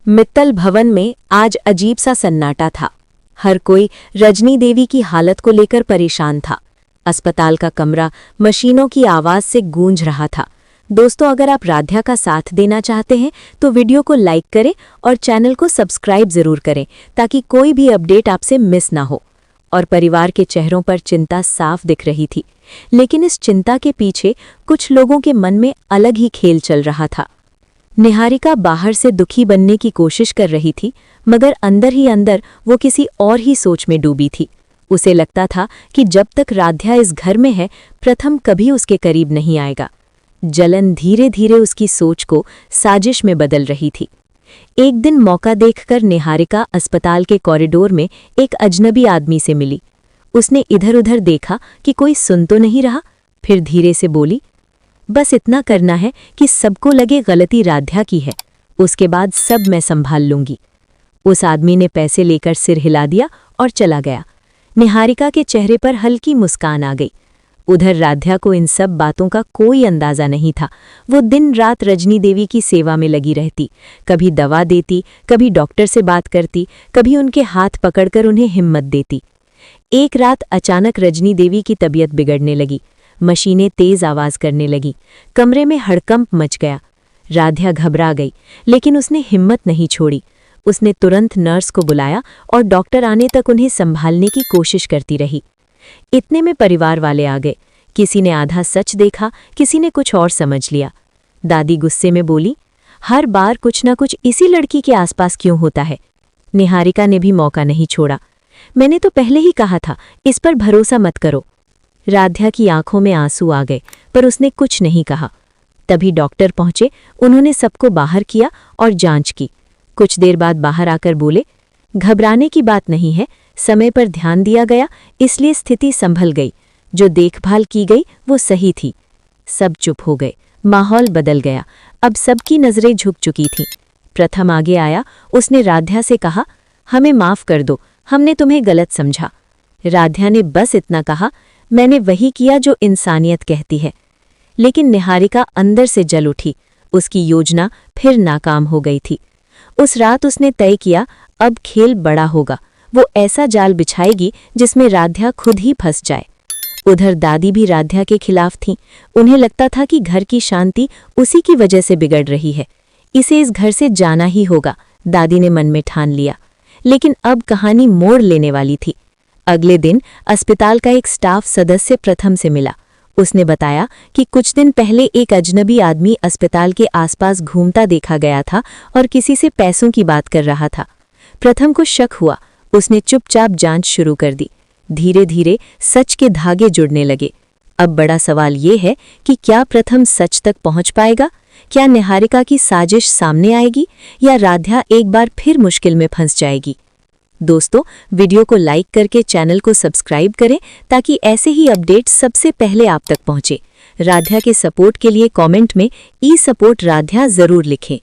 मित्तल भवन में आज अजीब सा सन्नाटा था। हर कोई रजनी देवी की हालत को लेकर परेशान था। अस्पताल का कमरा मशीनों की आवाज से गूंज रहा था। दोस्तों, अगर आप राध्या का साथ देना चाहते हैं तो वीडियो को लाइक करें और चैनल को सब्सक्राइब जरूर करें ताकि कोई भी अपडेट आपसे मिस ना हो। और परिवार के चेहरों पर चिंता साफ दिख रही थी, लेकिन इस चिंता के पीछे कुछ लोगों के मन में अलग ही खेल चल रहा था। निहारिका बाहर से दुखी बनने की कोशिश कर रही थी, मगर अंदर ही अंदर वो किसी और ही सोच में डूबी थी। उसे लगता था कि जब तक राध्या इस घर में है, प्रथम कभी उसके करीब नहीं आएगा। जलन धीरे धीरे उसकी सोच को साजिश में बदल रही थी। एक दिन मौका देखकर निहारिका अस्पताल के कॉरिडोर में एक अजनबी आदमी से मिली। उसने इधर उधर देखा कि कोई सुन तो नहीं रहा, फिर धीरे से बोली, बस इतना करना है कि सबको लगे गलती राध्या की है, उसके बाद सब मैं संभाल लूंगी। उस आदमी ने पैसे लेकर सिर हिला दिया और चला गया। निहारिका के चेहरे पर हल्की मुस्कान आ गई। उधर राध्या को इन सब बातों का कोई अंदाजा नहीं था। वो दिन रात रजनी देवी की सेवा में लगी रहती, कभी दवा देती, कभी डॉक्टर से बात करती, कभी उनके हाथ पकड़कर उन्हें हिम्मत देती। एक रात अचानक रजनी देवी की तबीयत बिगड़ने लगी। मशीनें तेज आवाज करने लगी, कमरे में हड़कंप मच गया। राध्या घबरा गई, लेकिन उसने हिम्मत नहीं छोड़ी। उसने तुरंत नर्स को बुलाया और डॉक्टर आने तक उन्हें संभालने की कोशिश करती रही। इतने में परिवार वाले आ गए। किसी ने आधा सच देखा, किसी ने कुछ और समझ लिया। दादी गुस्से में बोली, हर बार कुछ न कुछ इसी लड़की के आसपास क्यों होता है। निहारिका ने भी मौका नहीं छोड़ा। मैंने तो पहले ही कहा था, इस पर भरोसा मत करो। राध्या की आंखों में आंसू आ गए, पर उसने कुछ नहीं कहा। तभी डॉक्टर पहुंचे। उन्होंने सबको बाहर किया और जांच की। कुछ देर बाद बाहर आकर बोले, घबराने की बात नहीं है, समय पर ध्यान दिया गया, इसलिए स्थिति संभल गई। जो देखभाल की गई वो सही थी। सब चुप हो गए, माहौल बदल गया। अब सबकी नजरें झुक चुकी थीं। प्रथम आगे आया। उसने राध्या से कहा, हमें माफ कर दो, हमने तुम्हें गलत समझा। राध्या ने बस इतना कहा, मैंने वही किया जो इंसानियत कहती है। लेकिन निहारिका अंदर से जल उठी। उसकी योजना फिर नाकाम हो गई थी। उस रात उसने तय किया, अब खेल बड़ा होगा। वो ऐसा जाल बिछाएगी जिसमें राध्या खुद ही फंस जाए। उधर दादी भी राध्या के खिलाफ थीं। उन्हें लगता था कि घर की शांति उसी की वजह से बिगड़ रही है। इसे इस घर से जाना ही होगा, दादी ने मन में ठान लिया। लेकिन अब कहानी मोड़ लेने वाली थी। अगले दिन अस्पताल का एक स्टाफ सदस्य प्रथम से मिला। उसने बताया कि कुछ दिन पहले एक अजनबी आदमी अस्पताल के आसपास घूमता देखा गया था और किसी से पैसों की बात कर रहा था। प्रथम को शक हुआ। उसने चुपचाप जांच शुरू कर दी। धीरे धीरे सच के धागे जुड़ने लगे। अब बड़ा सवाल ये है कि क्या प्रथम सच तक पहुंच पाएगा? क्या निहारिका की साजिश सामने आएगी या राध्या एक बार फिर मुश्किल में फंस जाएगी? दोस्तों, वीडियो को लाइक करके चैनल को सब्सक्राइब करें ताकि ऐसे ही अपडेट्स सबसे पहले आप तक पहुंचे। राध्या के सपोर्ट के लिए कमेंट में ई सपोर्ट राध्या जरूर लिखें।